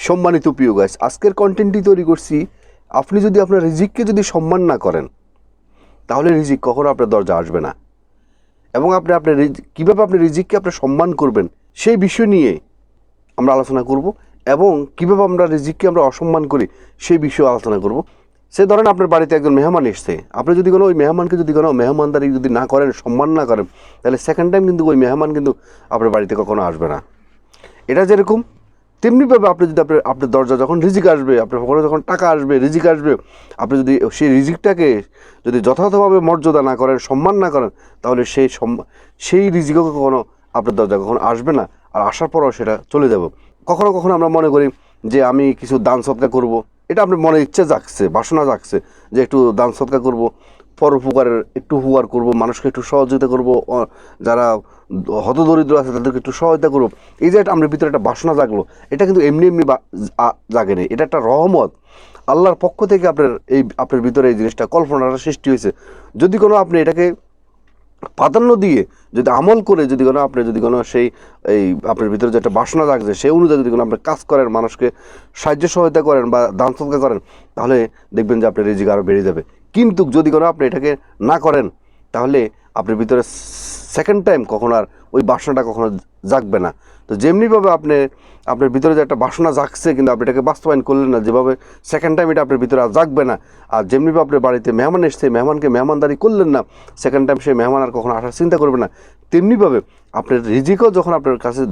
সম্মানিত প্রিয় গাইস, আজকের কন্টেন্টটি তৈরি করছি। আপনি যদি আপনার রিজিককে যদি সম্মান না করেন, তাহলে রিজিক কখনো আপনার দরজা আসবে না। এবং আপনি আপনার কীভাবে আপনি রিজিককে আপনি সম্মান করবেন, সেই বিষয় নিয়ে আমরা আলোচনা করব। এবং কীভাবে আমরা রিজিককে আমরা অসম্মান করি, সেই বিষয়ে আলোচনা করব। সে ধরেন আপনার বাড়িতে একজন মেহমান এসছে, আপনি যদি কোনো ওই মেহমানকে যদি কোনো মেহমানদারি যদি না করেন, সম্মান না করেন, তাহলে সেকেন্ড টাইম কিন্তু ওই মেহমান কিন্তু আপনার বাড়িতে কখনো আসবে না। এটা যেরকম, তেমনিভাবে আপনি যদি আপনার দরজা যখন রিজিক আসবে, আপনার পকেটে যখন টাকা আসবে, রিজিক আসবে, আপনি যদি সেই রিজিকটাকে যদি যথাযথভাবে মর্যাদা না করেন, সম্মান না করেন, তাহলে সেই রিজিকও কখনো আপনার দরজা কখনো আসবে না। আর আসার পরও সেটা চলে যাবে। কখনো কখনো আমরা মনে করি যে আমি কিছু দান সদকা করব, এটা আপনার মনে ইচ্ছে জাগছে, বাসনা জাগছে যে একটু দান সদকা করব, পরোপকারের একটু উপকার করব, মানুষকে একটু সহযোগিতা করব, যারা হতদরিদ্র আছে তাদেরকে একটু সহায়তা করব। এই যে আমাদের ভিতরে একটা বাসনা জাগলো, এটা কিন্তু এমনি এমনি জাগে নেই, এটা একটা রহমত আল্লাহর পক্ষ থেকে আপনার ভিতরে এই জিনিসটা, কল্পনাটা সৃষ্টি হয়েছে। যদি কোনো আপনি এটাকে প্রাধান্য দিয়ে যদি আমল করে যদি কোনো আপনি যদি কোনো আপনার ভিতরে যে একটা বাসনা জাগছে, সেই অনুযায়ী যদি কোনো আপনি কাজ করেন, মানুষকে সাহায্য সহায়তা করেন বা দান সদকা করেন, তাহলে দেখবেন যে আপনার রিজিক আরও বেড়ে যাবে। কিন্তু যদি কোনো আপনি এটাকে না করেন, তাহলে আপনার ভিতরে সেকেন্ড টাইম কখনো আর ওই বাসনাটা কখনো জাগবে না। তো যেমনিভাবে আপনার ভিতরে যে একটা বাসনা জাগছে, কিন্তু আপনি এটাকে বাস্তবায়ন করলেন না, যেভাবে সেকেন্ড টাইম এটা আপনার ভিতরে আর জাগবে না। আর যেমনিভাবে আপনার বাড়িতে মেহমান এসছে, মেহমানকে মেহমানদারি করলেন না, সেকেন্ড টাইম সেই মেহমান আর কখনো আসার চিন্তা করবে না। তেমনিভাবে আপনার রিজিকও যখন আপনার কাছে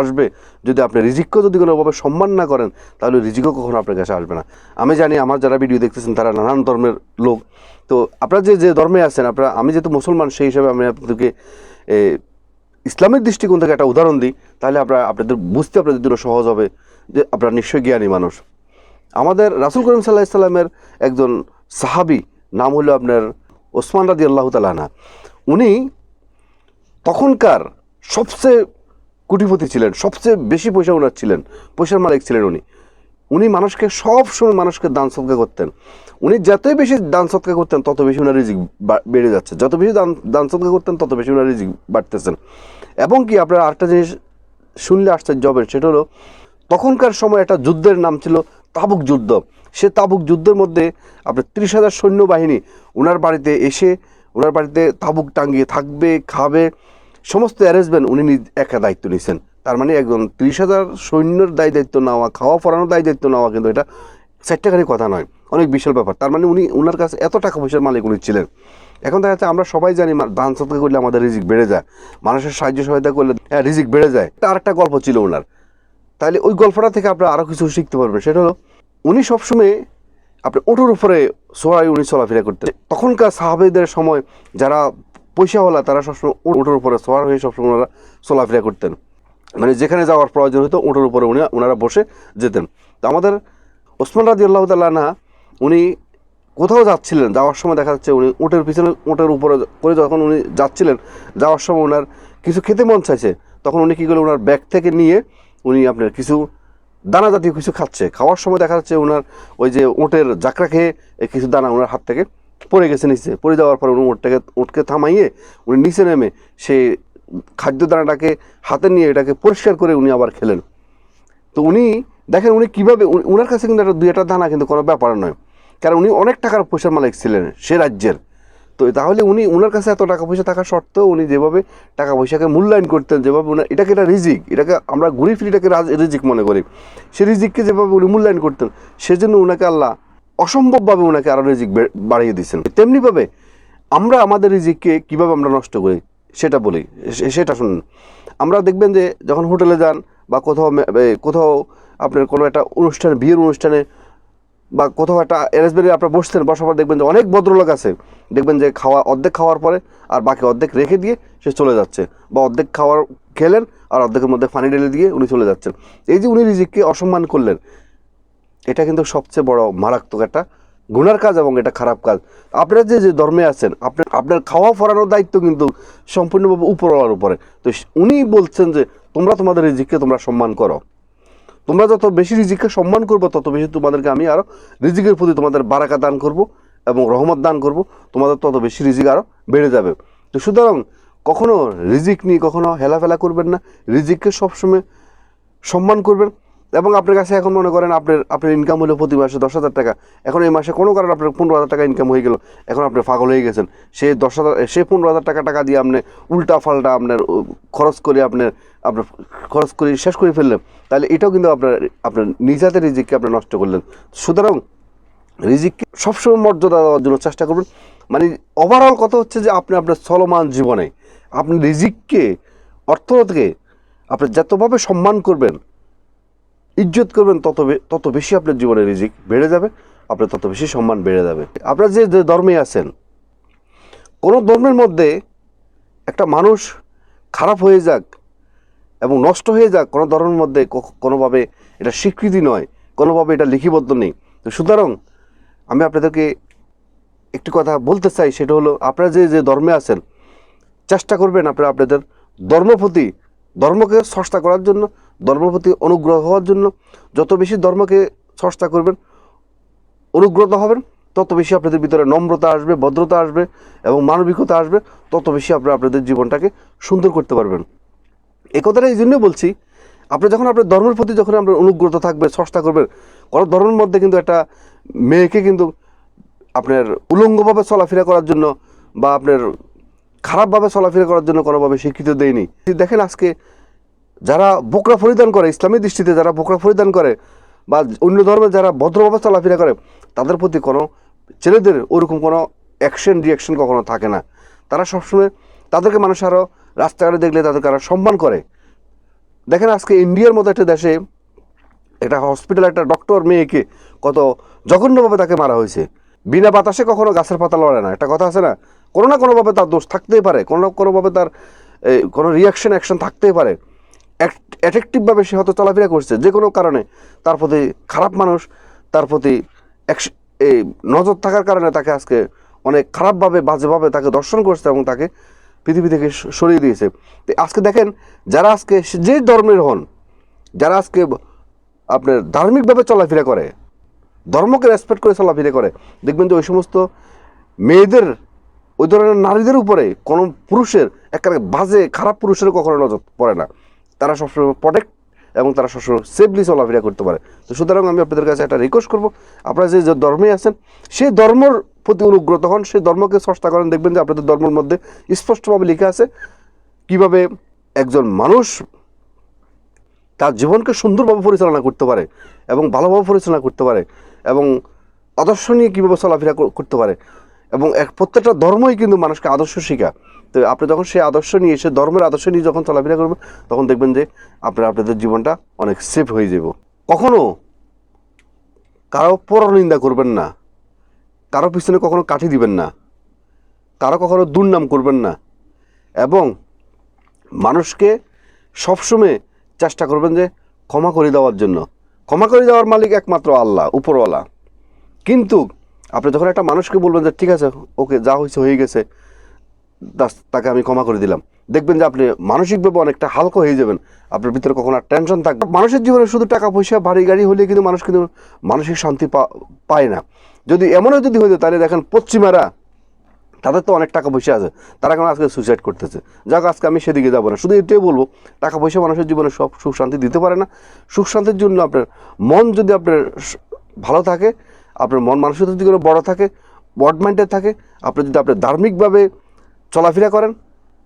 আসবে, যদি আপনি রিজিককেও যদি কোনোভাবে সম্মান না করেন, তাহলে রিজিকও কখনো আপনার কাছে আসবে না। আমি জানি আমার যারা ভিডিও দেখতেছেন তারা নানান ধর্মের লোক। তো আপনারা যে ধর্মে আছেন, আমি যেহেতু মুসলমান, সেই হিসাবে আমি আপনাদেরকে ইসলামের দৃষ্টিকোণ থেকে একটা উদাহরণ দিই, তাহলে আপনাদের বুঝতে আপনাদের জন্য সহজ হবে যে আপনারা নিশ্চয়ই জ্ঞানী মানুষ। আমাদের রাসূল করিম সাল্লাল্লাহু আলাইহি সাল্লামের একজন সাহাবী, নাম হলো আপনার ওসমান রাদিয়াল্লাহু তাআলা আনহু। উনি তখনকার সবচেয়ে কোটিপতি ছিলেন, সবচেয়ে বেশি পয়সা ওনার ছিলেন, পয়সার মালিক ছিলেন উনি মানুষকে সবসময় মানুষকে দান সদকা করতেন। উনি যতই বেশি দান সদকা করতেন, তত বেশি ওনার রিজিক বেড়ে যাচ্ছে। যত বেশি দান সদকা করতেন, তত বেশি ওনার রিজিক বাড়তেছেন। এবং কি আপনারা আরেকটা জিনিস শুনলে আশ্চর্য হবেন, সেটা হলো তখনকার সময় একটা যুদ্ধের নাম ছিল তাবুক যুদ্ধ। সে তাবুক যুদ্ধের মধ্যে আপনার 30,000 সৈন্যবাহিনী ওনার বাড়িতে এসে, ওনার বাড়িতে তাবুক টাঙ্গিয়ে থাকবে, খাবে, সমস্ত অ্যারেঞ্জমেন্ট উনি একা দায়িত্ব নিয়েছেন। তার মানে একজন 30,000 সৈন্যের দায়িত্ব নেওয়া, খাওয়া পড়ানোর দায়িত্ব নেওয়া, কিন্তু এটা চারটাখানি কথা নয়, অনেক বিশাল ব্যাপার। তার মানে ওনার কাছে এত টাকা পয়সার মালিক উনি ছিলেন। এখন দেখা যাচ্ছে আমরা সবাই জানি দান সদকা করলে আমাদের রিজিক বেড়ে যায়, মানুষের সাহায্য সহায়তা করলে রিজিক বেড়ে যায়। আর একটা গল্প ছিল ওনার, তাহলে ওই গল্পটা থেকে আপনারা আরও কিছু শিখতে পারবেন। সেটা হলো উনি সবসময় আপনি ওঠোর উপরে সোয়াই উনি চলাফেরা করতেন। তখনকার সাহাবেদের সময় যারা পয়সাওয়ালা, তারা সবসময় ওঠোর উপরে সোয়ার হয়ে সবসময় ওনারা চলাফেরা করতেন। মানে যেখানে যাওয়ার প্রয়োজন হতো, ওঠোর উপরে ওনারা বসে যেতেন। তো আমাদের ওসমান রাদিয়াল্লাহু তাআলা আনহু, উনি কোথাও যাচ্ছিলেন, যাওয়ার সময় দেখা যাচ্ছে উনি উটের উপরে করে যখন উনি যাচ্ছিলেন, যাওয়ার সময় ওনার কিছু খেতে মন চাইছে, তখন উনি কী করলেন, ওনার ব্যাগ থেকে নিয়ে উনি আপনার কিছু দানা জাতীয় কিছু খাওয়ার সময় দেখা যাচ্ছে ওনার ওই যে উটের জাকড়া খেয়ে কিছু দানা ওনার হাত থেকে পড়ে গেছে নিচে। পড়ে যাওয়ার পর উনি উটকে থামাইয়ে উনি নিচে নেমে সেই খাদ্য দানাটাকে হাতে নিয়ে এটাকে পরিষ্কার করে উনি আবার খেলেন। তো উনি দেখেন উনি কীভাবে, ওনার কাছে কিন্তু একটা 2-1টা দানা কিন্তু কোনো ব্যাপার নয়, কারণ উনি অনেক টাকার পয়সার মালিক ছিলেন সে রাজ্যের। তো তাহলে ওনার কাছে এত টাকা পয়সা থাকা সত্ত্বেও উনি যেভাবে টাকা পয়সাকে মূল্যায়ন করতেন, যেভাবে এটাকে একটা রিজিক, এটাকে আমরা ঘুরি ফিরি এটাকে রিজিক মনে করি, সে রিজিককে যেভাবে উনি মূল্যায়ন করতেন, সেজন্য ওনাকে আল্লাহ অসম্ভবভাবে ওনাকে আরও রিজিক বাড়িয়ে দিয়েছেন। তেমনিভাবে আমরা আমাদের রিজিককে কীভাবে আমরা নষ্ট করি সেটা বলি, সেটা শুনুন। আমরা দেখবেন যে যখন হোটেলে যান বা কোথাও আপনার কোনো একটা অনুষ্ঠানে, বিয়ের অনুষ্ঠানে বা কোথাও একটা অ্যারেঞ্জমেন্টে আপনারা বসার পর দেখবেন যে অনেক ভদ্রলোক আছে, দেখবেন যে অর্ধেক খাওয়ার পরে আর বাকি অর্ধেক রেখে দিয়ে সে চলে যাচ্ছে, বা অর্ধেক খেলেন আর অর্ধেকের মধ্যে পানি ঢেলে দিয়ে উনি চলে যাচ্ছেন। এই যে উনি রিজিককে অসম্মান করলেন, এটা কিন্তু সবচেয়ে বড় মারাত্মক একটা গুনার কাজ এবং এটা খারাপ কাজ। আপনারা যে ধর্মে আছেন, আপনার খাওয়া পরানোর দায়িত্ব কিন্তু সম্পূর্ণভাবে উপরওয়ালার উপরে। তো উনি বলছেন যে তোমরা তোমাদের রিজিককে তোমরা সম্মান করো, তোমরা যত বেশি রিজিককে সম্মান করবো, তত বেশি তোমাদেরকে আমি আরও রিজিকের প্রতি তোমাদের বারাকা দান করব এবং রহমত দান করব, তোমাদের তত বেশি রিজিক আরও বেড়ে যাবে। তো সুতরাং কখনো রিজিক নিয়ে কখনো হেলাফেলা করবেন না, রিজিককে সবসময় সম্মান করবেন এবং আপনার কাছে এখন মনে করেন আপনার ইনকাম হলো প্রতি মাসে 10,000 টাকা, এখন এই মাসে কোনো কারণে আপনার 15,000 টাকা ইনকাম হয়ে গেল, এখন আপনি পাগল হয়ে গেছেন, সে 15,000 টাকা দিয়ে আপনি উল্টা ফাল্টা আপনার খরচ করে আপনার খরচ করে শেষ করে ফেললেন, তাহলে এটাও কিন্তু আপনার নিজ হাতে রিজিককে আপনি নষ্ট করলেন। সুতরাং রিজিককে সবসময় মর্যাদা দেওয়ার জন্য চেষ্টা করবেন। মানে ওভারঅল কথা হচ্ছে যে আপনি আপনার চলমান জীবনে আপনি রিজিককে, অর্থকে আপনি যতভাবে সম্মান করবেন, ইজ্জত করবেন, তত বেশি আপনার জীবনে রিজিক বেড়ে যাবে, আপনার তত বেশি সম্মান বেড়ে যাবে। আপনার যে ধর্মে আছেন, কোনো ধর্মের মধ্যে একটা মানুষ খারাপ হয়ে যাক এবং নষ্ট হয়ে যাক, কোনো ধর্মের মধ্যে কোনোভাবে এটা স্বীকৃতি নয়, কোনোভাবে এটা লিখিবদ্ধ নেই। তো সুতরাং আমি আপনাদেরকে একটি কথা বলতে চাই, সেটা হলো আপনারা যে ধর্মে আছেন, চেষ্টা করবেন আপনাদের ধর্মকে চর্চা করার জন্য, ধর্মের প্রতি অনুগ্রহ হওয়ার জন্য। যত বেশি ধর্মকে চর্চা করবেন, অনুগ্রহ হবেন, তত বেশি আপনাদের ভিতরে নম্রতা আসবে, ভদ্রতা আসবে এবং মানবিকতা আসবে, তত বেশি আপনাদের জীবনটাকে সুন্দর করতে পারবেন। এই কথাটা এই জন্যই বলছি, আপনি যখন আপনার ধর্মের প্রতি যখন আপনার অনুগ্রহ থাকবে, চর্চা করবেন, কোনো ধর্মের মধ্যে কিন্তু একটা মেয়েকে কিন্তু আপনার উলঙ্গভাবে চলাফেরা করার জন্য বা আপনার খারাপভাবে চলাফেরা করার জন্য কোনোভাবে স্বীকৃতি দেয়নি। দেখেন আজকে যারা বোকরা পরিধান করে, ইসলামী দৃষ্টিতে যারা বোকরা পরিধান করে বা অন্য ধর্মে যারা ভদ্রভাবে চলাফেরা করে, তাদের প্রতি কোনো ছেলেদের ওরকম কোনো রিয়াকশন কখনো থাকে না। তারা সবসময় তাদেরকে মানুষ আরও রাস্তাঘাটে দেখলে তাদেরকে আরও সম্মান করে। দেখেন আজকে ইন্ডিয়ার মতো একটা দেশে একটা হসপিটালে একটা ডক্টর মেয়েকে কত জঘন্যভাবে তাকে মারা হয়েছে। বিনা বাতাসে কখনো গাছের পাতা লড়ে না, একটা কথা আছে না? কোনো না কোনোভাবে তার দোষ থাকতেই পারে, কোনো না কোনোভাবে তার কোনো অ্যাকশন থাকতেই পারে। অ্যাট্রাকটিভভাবে সে হয়তো চলাফেরা করছে, যে কোনো কারণে তার প্রতি খারাপ মানুষ তার প্রতি এই নজর থাকার কারণে তাকে আজকে অনেক খারাপভাবে, বাজেভাবে তাকে দর্শন করছে এবং তাকে পৃথিবী থেকে সরিয়ে দিয়েছে। তো আজকে দেখেন যারা আজকে যে ধর্মের হন, যারা আজকে আপনার ধার্মিকভাবে চলাফেরা করে, ধর্মকে রেসপেক্ট করে চলাফেরা করে, দেখবেন যে ওই সমস্ত মেয়েদের, ওই ধরনের নারীদের উপরে কোনো পুরুষের একেবারে বাজে খারাপ পুরুষের কখনো নজর পড়ে না। তারা সবসময় প্রোটেক্ট এবং তারা সবসময় সেফলি চলাফেরা করতে পারে। তো সুতরাং আমি আপনাদের কাছে একটা রিকোয়েস্ট করবো, আপনারা যে ধর্মে আছেন সেই ধর্মের প্রতি অনুগ্রত হন, সেই ধর্মকে চর্চা করেন। দেখবেন যে আপনাদের ধর্মের মধ্যে স্পষ্টভাবে লেখা আছে কিভাবে একজন মানুষ তার জীবনকে সুন্দরভাবে পরিচালনা করতে পারে এবং ভালোভাবে পরিচালনা করতে পারে এবং আদর্শ নিয়ে কীভাবে চলাফেরা করতে পারে। এবং প্রত্যেকটা ধর্মই কিন্তু মানুষকে আদর্শ শেখায়। তো আপনি যখন সেই আদর্শ নিয়ে, সে ধর্মের আদর্শ নিয়ে যখন চলাফেরা করবেন, তখন দেখবেন যে আপনাদের জীবনটা অনেক সেফ হয়ে যাব। কখনো কারো পরনিন্দা করবেন না, কারো পিছনে কখনো কাঠি দিবেন না, কারো কখনো দুর্নাম করবেন না এবং মানুষকে সবসময় চেষ্টা করবেন যে ক্ষমা করে দেওয়ার জন্য। ক্ষমা করে দেওয়ার মালিক একমাত্র আল্লাহ, উপরওয়ালা। কিন্তু আপনি যখন একটা মানুষকে বলবেন যে ঠিক আছে, ওকে, যা হয়েছে হয়ে গেছে, তাকে আমি ক্ষমা করে দিলাম, দেখবেন যে আপনি মানসিকভাবে অনেকটা হালকা হয়ে যাবেন, আপনার ভিতরে কখনো আর টেনশন থাকবে। মানুষের জীবনে শুধু টাকা পয়সা, বাড়ি গাড়ি হলে কিন্তু মানুষ কিন্তু মানসিক শান্তি পায় না। যদি এমনও যদি হয়ে যায়, তাহলে দেখেন পশ্চিমারা, তাদের তো অনেক টাকা পয়সা আছে, তারা কেন আজকে সুইসাইড করতেছে? যাক, আজকে আমি সেদিকে যাবো না। শুধু এটাই বলবো, টাকা পয়সা মানুষের জীবনে সব সুখ শান্তি দিতে পারে না। সুখ শান্তির জন্য আপনার মন যদি আপনার ভালো থাকে, আপনার মন মানসিকতা যদি কোনো বড় থাকে, বড মাইন্ডেড থাকে, আপনি যদি আপনার ধার্মিকভাবে চলাফেরা করেন,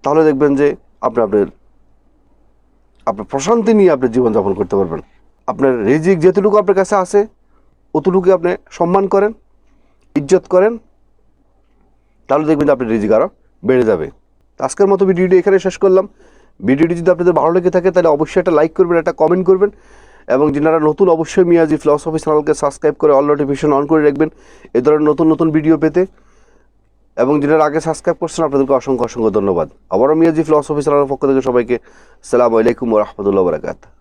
তাহলে দেখবেন যে আপনার প্রশান্তি নিয়ে আপনি জীবনযাপন করতে পারবেন। আপনার রিজিক যেতটুকু আপনার কাছে আছে, অতটুকু আপনি সম্মান করেন, ইজ্জত করেন, তাহলে দেখবেন যে আপনার রিজিক আরও বেড়ে যাবে। আজকের মতো ভিডিওটি এখানে শেষ করলাম। ভিডিওটি যদি আপনাদের ভালো লেগে থাকে, তাহলে অবশ্যই একটা লাইক করবেন, একটা কমেন্ট করবেন এবং যারা নতুন, অবশ্যই মিয়াজি ফিলসফি চ্যানেলকে সাবস্ক্রাইব করে অল নোটিফিকেশন অন করে রাখবেন এই ধরনের নতুন নতুন ভিডিও পেতে। এবং যারা আগে সাবস্ক্রাইব করছেন, আপনাদেরকে অসংখ্য ধন্যবাদ। আবারও মিয়াজি ফিলসফি চ্যানেলের পক্ষ থেকে সবাইকে আসসালামু আলাইকুম ওয়া রাহমাতুল্লাহি ওয়া বারাকাতুহু।